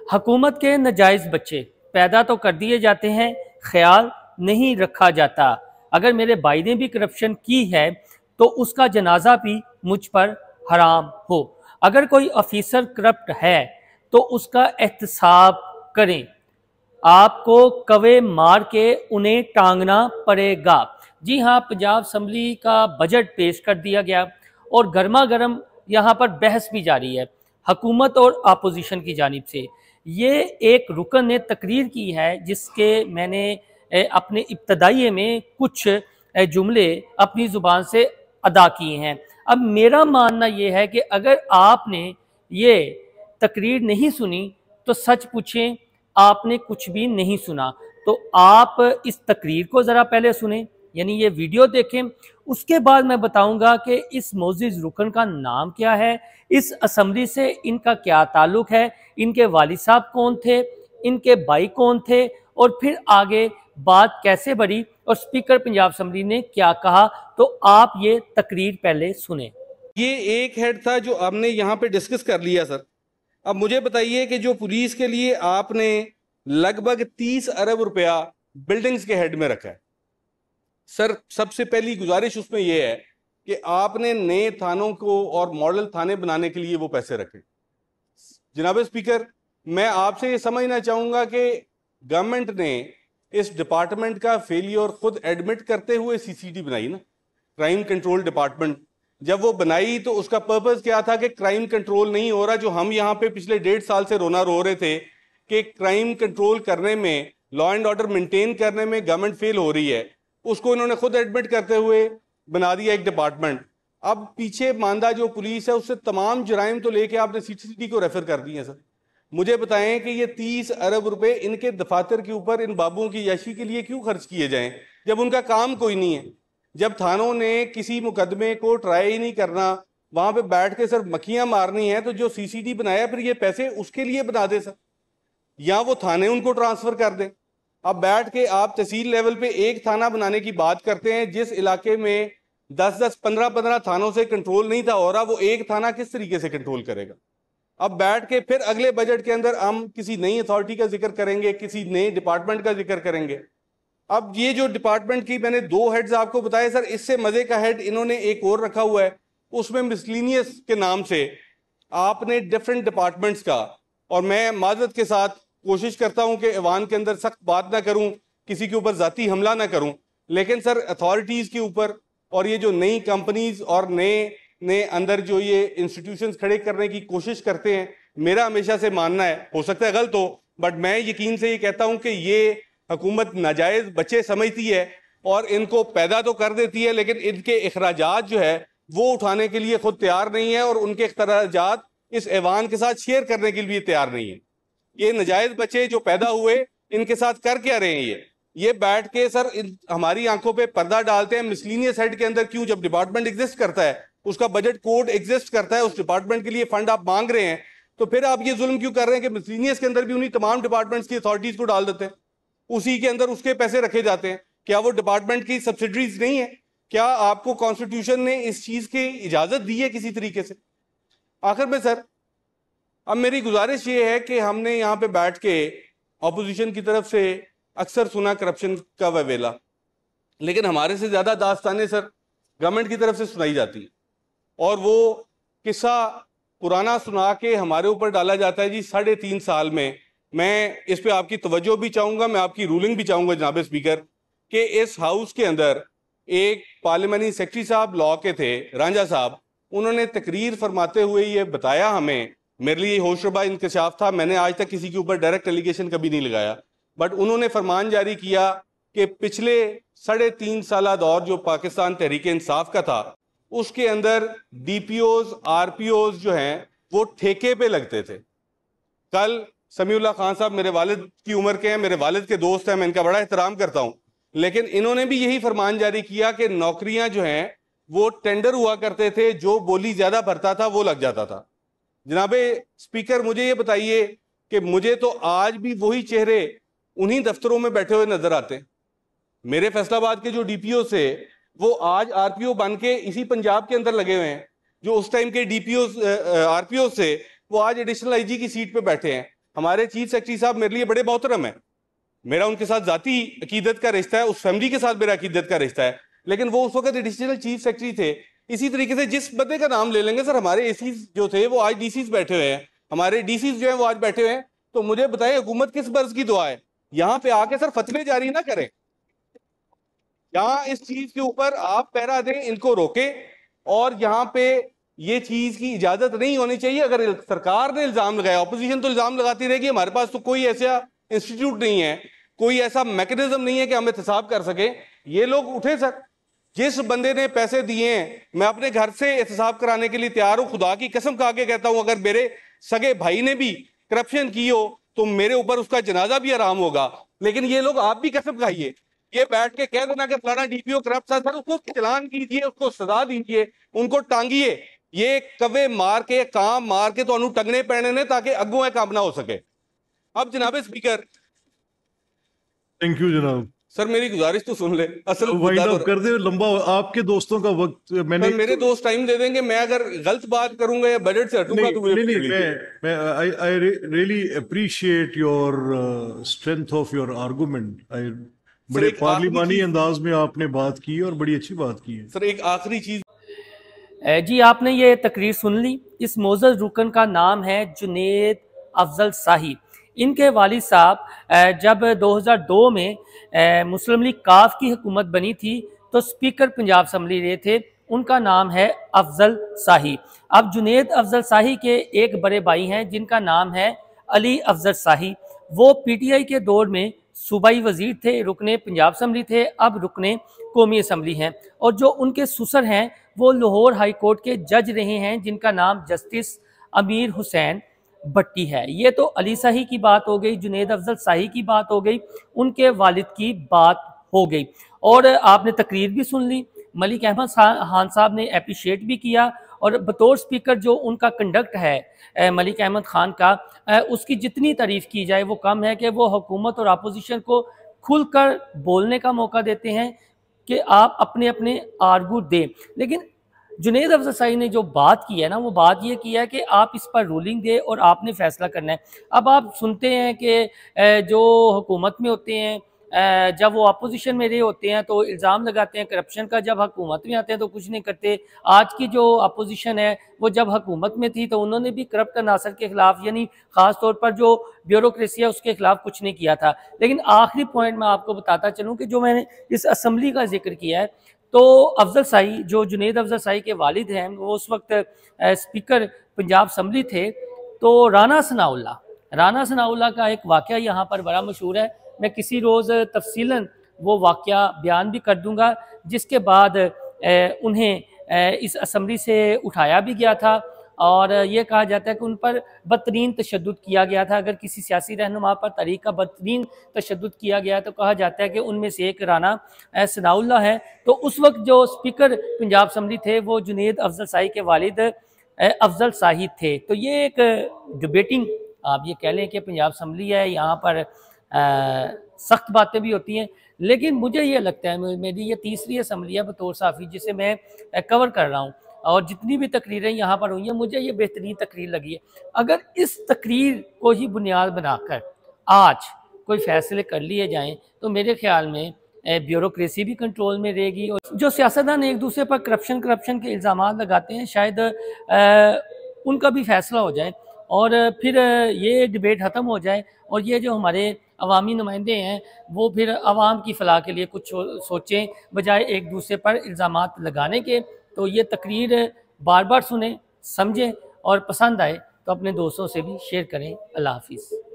हुकूमत के नाजायज़ बच्चे पैदा तो कर दिए जाते हैं, ख्याल नहीं रखा जाता। अगर मेरे भाई ने भी करप्शन की है तो उसका जनाजा भी मुझ पर हराम हो। अगर कोई ऑफिसर करप्ट है तो उसका एहतसाब करें, आपको कवे मार के उन्हें टांगना पड़ेगा। जी हाँ, पंजाब असम्बली का बजट पेश कर दिया गया और गर्मा गर्म यहाँ पर बहस भी जारी है हुकूमत और अपोजिशन की जानिब से। ये एक रुकन ने तकरीर की है जिसके मैंने अपने इब्तदाइये में कुछ जुमले अपनी ज़ुबान से अदा किए हैं। अब मेरा मानना यह है कि अगर आपने ये तकरीर नहीं सुनी तो सच पूछें आपने कुछ भी नहीं सुना। तो आप इस तकरीर को ज़रा पहले सुने, यानी ये वीडियो देखें, उसके बाद मैं बताऊंगा कि इस मोअज़्ज़िज़ रुकन का नाम क्या है, इस असम्बली से इनका क्या ताल्लुक़ है, इनके वालिद साहब कौन थे, इनके भाई कौन थे, और फिर आगे बात कैसे बढ़ी और स्पीकर पंजाब असम्बली ने क्या कहा। तो आप ये तकरीर पहले सुने। ये एक हेड था जो हमने यहाँ पे डिस्कस कर लिया सर। अब मुझे बताइए कि जो पुलिस के लिए आपने लगभग 30 अरब रुपया बिल्डिंग्स के हेड में रखा है सर, सबसे पहली गुजारिश उसमें यह है कि आपने नए थानों को और मॉडल थाने बनाने के लिए वो पैसे रखे। जनाब स्पीकर, मैं आपसे ये समझना चाहूंगा कि गवर्नमेंट ने इस डिपार्टमेंट का फेलियर खुद एडमिट करते हुए सीसीडी बनाई ना, क्राइम कंट्रोल डिपार्टमेंट। जब वो बनाई तो उसका पर्पस क्या था कि क्राइम कंट्रोल नहीं हो रहा, जो हम यहाँ पे पिछले 1.5 साल से रोना रो रहे थे कि क्राइम कंट्रोल करने में, लॉ एंड ऑर्डर मेंटेन करने में गवर्नमेंट फेल हो रही है, उसको इन्होंने खुद एडमिट करते हुए बना दिया एक डिपार्टमेंट। अब पीछे मानदा जो पुलिस है उससे तमाम जराइम तो लेके आपने सीसीडी को रेफर कर दिए सर। मुझे बताएं कि ये 30 अरब रुपए इनके दफातर के ऊपर इन बाबुओं की याशी के लिए क्यों खर्च किए जाएं जब उनका काम कोई नहीं है। जब थानों ने किसी मुकदमे को ट्राई ही नहीं करना, वहां पे बैठ के सर मक्खियां मारनी है, तो जो सीसीडी बनाया फिर ये पैसे उसके लिए बना दे सर, या वो थाने उनको ट्रांसफर कर दें। अब बैठ के आप तहसील लेवल पे एक थाना बनाने की बात करते हैं, जिस इलाके में 10-10, 15-15 थानों से कंट्रोल नहीं था हो रहा, वो एक थाना किस तरीके से कंट्रोल करेगा। अब बैठ के फिर अगले बजट के अंदर हम किसी नई अथॉरिटी का जिक्र करेंगे, किसी नए डिपार्टमेंट का जिक्र करेंगे। अब ये जो डिपार्टमेंट की मैंने 2 हेड्स आपको बताए सर, इससे मजे का हेड इन्होंने एक और रखा हुआ है, उसमें मिसलीनियस के नाम से आपने डिफरेंट डिपार्टमेंट्स का, और मैं माजरत के साथ कोशिश करता हूं कि ऐवान के अंदर सख्त बात ना करूं, किसी के ऊपर जाती हमला ना करूं, लेकिन सर अथॉरिटीज के ऊपर और ये जो नई कंपनीज और नए अंदर जो ये इंस्टीट्यूशंस खड़े करने की कोशिश करते हैं, मेरा हमेशा से मानना है, हो सकता है गलत हो, बट मैं यकीन से ये कहता हूं कि ये हुकूमत नाजायज बच्चे समझती है और इनको पैदा तो कर देती है, लेकिन इनके अखराजात जो है वो उठाने के लिए खुद तैयार नहीं है और उनके अखराजात इस ऐवान के साथ शेयर करने के लिए तैयार नहीं है। ये नाजायज बच्चे जो पैदा हुए इनके साथ कर क्या रहे हैं, ये बैठ के सर हमारी आंखों पे पर्दा डालते हैं। मिसलीनियस हेड के अंदर क्यों, जब डिपार्टमेंट एग्जिस्ट करता है, उसका बजट कोड एग्जिस्ट करता है, उस डिपार्टमेंट के लिए फंड आप मांग रहे हैं, तो फिर आप ये जुल्म क्यों कर रहे हैं कि मिसलीनियस के अंदर भी उन्हीं तमाम डिपार्टमेंट्स की अथॉरिटीज को डाल देते हैं, उसी के अंदर उसके पैसे रखे जाते हैं। क्या वो डिपार्टमेंट की सब्सिडरीज नहीं है? क्या आपको कॉन्स्टिट्यूशन ने इस चीज की इजाजत दी है किसी तरीके से? आखिर में सर, अब मेरी गुजारिश ये है कि हमने यहाँ पे बैठ के ऑपोजिशन की तरफ से अक्सर सुना करप्शन का ववेला, लेकिन हमारे से ज्यादा दास्तानें सर गवर्नमेंट की तरफ से सुनाई जाती है, और वो किस्सा पुराना सुना के हमारे ऊपर डाला जाता है जी 3.5 साल में। मैं इस पे आपकी तवज्जो भी चाहूंगा, मैं आपकी रूलिंग भी चाहूंगा जनाब स्पीकर, कि इस हाउस के अंदर एक पार्लियामेंट्री सेक्रेटरी साहब लॉ के थे, रांझा साहब, उन्होंने तकरीर फरमाते हुए ये बताया हमें, मेरे लिए होशरुबा इंकशाफ था, मैंने आज तक किसी के ऊपर डायरेक्ट एलिगेशन कभी नहीं लगाया, बट उन्होंने फरमान जारी किया कि पिछले 3.5 साल दौर जो पाकिस्तान तहरीक इंसाफ का था, उसके अंदर डीपीओज आरपीओज जो हैं वो ठेके पे लगते थे। कल समीउल्लाह खान साहब मेरे वालिद की उम्र के हैं, मेरे वालिद के दोस्त हैं, मैं इनका बड़ा एहतराम करता हूं, लेकिन इन्होंने भी यही फरमान जारी किया कि नौकरियां जो हैं वो टेंडर हुआ करते थे, जो बोली ज्यादा भरता था वो लग जाता था। जनाबे स्पीकर, मुझे ये बताइए कि मुझे तो आज भी वही चेहरे उन्हीं दफ्तरों में बैठे हुए नजर आते हैं। मेरे फैसलाबाद के जो डीपीओ से वो आज आरपीओ बन के इसी पंजाब के अंदर लगे हुए हैं, जो उस टाइम के डीपीओ आरपीओ से वो आज एडिशनल आईजी की सीट पे बैठे हैं। हमारे चीफ सेक्रेटरी साहब मेरे लिए बड़े मोहतरम है, मेरा उनके साथ जाती अकीदत का रिश्ता है, उस फैमिली के साथ मेरा अकीदत का रिश्ता है, लेकिन वो उस वक्त एडिशनल चीफ सेक्रेटरी थे। इसी तरीके से जिस बंदे का नाम ले लेंगे सर, हमारे एसीज जो थे वो आज डीसीज बैठे हुए हैं, हमारे डीसीज जो है वो आज बैठे हुए हैं। तो मुझे बताएं हुकूमत किस बर्ज की दुआ है? यहाँ पे आके सर फतवे जारी ना करें, यहाँ इस चीज के ऊपर आप पहरा दें, इनको रोके, और यहाँ पे ये चीज की इजाजत नहीं होनी चाहिए। अगर सरकार ने इल्जाम लगाया, ऑपोजिशन तो इल्जाम लगाती रहेगी, हमारे पास तो कोई ऐसा इंस्टीट्यूट नहीं है, कोई ऐसा मैकेनिज्म नहीं है कि हम एहतसाब कर सके। ये लोग उठे सर, जिस बंदे ने पैसे दिए हैं, मैं अपने घर से एहतसाब कराने के लिए तैयार हूं, खुदा की कसम खा के कहता हूं, अगर मेरे सगे भाई ने भी करप्शन की हो तो मेरे ऊपर उसका जनाजा भी आराम होगा। लेकिन ये लोग, आप भी कसम खाइए, ये बैठ के कह देना कि फलाना डीपीओ करप्ट था, सर उसको चलान कीजिए, उसको सजा दीजिए, उनको टांगिए। ये कवे मार के, काम मार के तो टंगने पैने ने, ताकि अगुआ काम ना हो सके। अब जनाब स्पीकर, थैंक यू जनाब। सर मेरी गुजारिश तो सुन ले, असल वाइंड अप कर दे, लंबा आपके दोस्तों का वक्त मैंने, मेरे दोस्त टाइम दे देंगे, मैं अगर गलत बात करूंगा या बजट से हटूंगा तो मुझे मैं I really appreciate your strength of your argument. I बड़े पार्लिमानी अंदाज में आपने बात की और बड़ी अच्छी बात की है। सर एक आखिरी चीज जी, आपने ये तकरीर सुन ली। इस मोअज़्ज़ज़ रुकन का नाम है जुनैद अफजल शाही। इनके वालिद साहब जब 2002 में मुस्लिम लीग काफ की हुकूमत बनी थी तो स्पीकर पंजाब असम्बली रहे थे, उनका नाम है अफजल शाही। अब जुनैद अफजल शाही के एक बड़े भाई हैं जिनका नाम है अली अफजल शाही। वो पीटीआई के दौर में सूबाई वजीर थे, रुकने पंजाब असम्बली थे, अब रुकने कौमी असम्बली हैं। और जो उनके ससुर हैं वो लाहौर हाई कोर्ट के जज रहे हैं जिनका नाम जस्टिस अमीर हुसैन भट्टी है। ये तो अली शाही की बात हो गई, जुनैद अफजल शाही की बात हो गई, उनके वालिद की बात हो गई। और आपने तकरीर भी सुन ली, मलिक अहमद खान साहब ने अप्रिशिएट भी किया, और बतौर स्पीकर जो उनका कंडक्ट है मलिक अहमद खान का, उसकी जितनी तारीफ़ की जाए वो कम है कि वो हुकूमत और अपोजिशन को खुलकर बोलने का मौका देते हैं कि आप अपने अपने आर्गू दें। लेकिन जुनैद अफजल शाही ने जो बात की है ना, वो बात ये की है कि आप इस पर रूलिंग दें और आपने फैसला करना है। अब आप सुनते हैं कि जो हुकूमत में होते हैं, जब वो अपोजिशन में रहे होते हैं तो इल्ज़ाम लगाते हैं करप्शन का, जब हुकूमत में आते हैं तो कुछ नहीं करते। आज की जो अपोजिशन है वो जब हुकूमत में थी तो उन्होंने भी करप्ट अनासर के ख़िलाफ़, यानी ख़ास तौर पर जो ब्यूरोक्रेसी है उसके ख़िलाफ़ कुछ नहीं किया था। लेकिन आखिरी पॉइंट मैं आपको बताता चलूँ कि जो मैंने इस असम्बली का जिक्र किया है, तो अफजल शाही, जो जुनैद अफजल शाही के वालिद हैं, वो उस वक्त स्पीकर पंजाब असम्बली थे। तो राना सनाउल्लाह का एक वाक़या यहाँ पर बड़ा मशहूर है, मैं किसी रोज़ तफसीलन वो वाक़या बयान भी कर दूँगा, जिसके बाद उन्हें इस असम्बली से उठाया भी गया था और ये कहा जाता है कि उन पर बदतरीन तशद्दुद किया गया था। अगर किसी सियासी रहनुमा पर तहरीक का बदतरीन तशद्दुद किया गया तो कहा जाता है कि उनमें से एक राना सनाउल्लाह है। तो उस वक्त जो स्पीकर पंजाब असम्बली थे वो जुनैद अफजल शाही के वालिद अफजल शाही थे। तो ये एक डिबेटिंग, आप ये कह लें कि पंजाब असम्बली है, यहाँ पर सख्त बातें भी होती हैं। लेकिन मुझे ये लगता है, मेरी ये तीसरी असम्बली है बतौर साफ़ी जिसे मैं कवर कर रहा हूँ, और जितनी भी तकरीरें यहाँ पर हुई हैं मुझे ये बेहतरीन तकरीर लगी है। अगर इस तकरीर को ही बुनियाद बनाकर आज कोई फ़ैसले कर लिए जाएँ तो मेरे ख़्याल में ब्यूरोक्रेसी भी कंट्रोल में रहेगी, और जो सियासतदान एक दूसरे पर करप्शन के इल्ज़ाम लगाते हैं शायद उनका भी फ़ैसला हो जाए और फिर ये डिबेट ख़त्म हो जाए, और ये जो हमारे अवामी नुमाइंदे हैं वो फिर अवाम की फ़लाह के लिए कुछ सोचें बजाय एक दूसरे पर इल्ज़ामात लगाने के। तो ये तकरीर बार बार सुने, समझें, और पसंद आए तो अपने दोस्तों से भी शेयर करें। अल्लाह हाफिज़।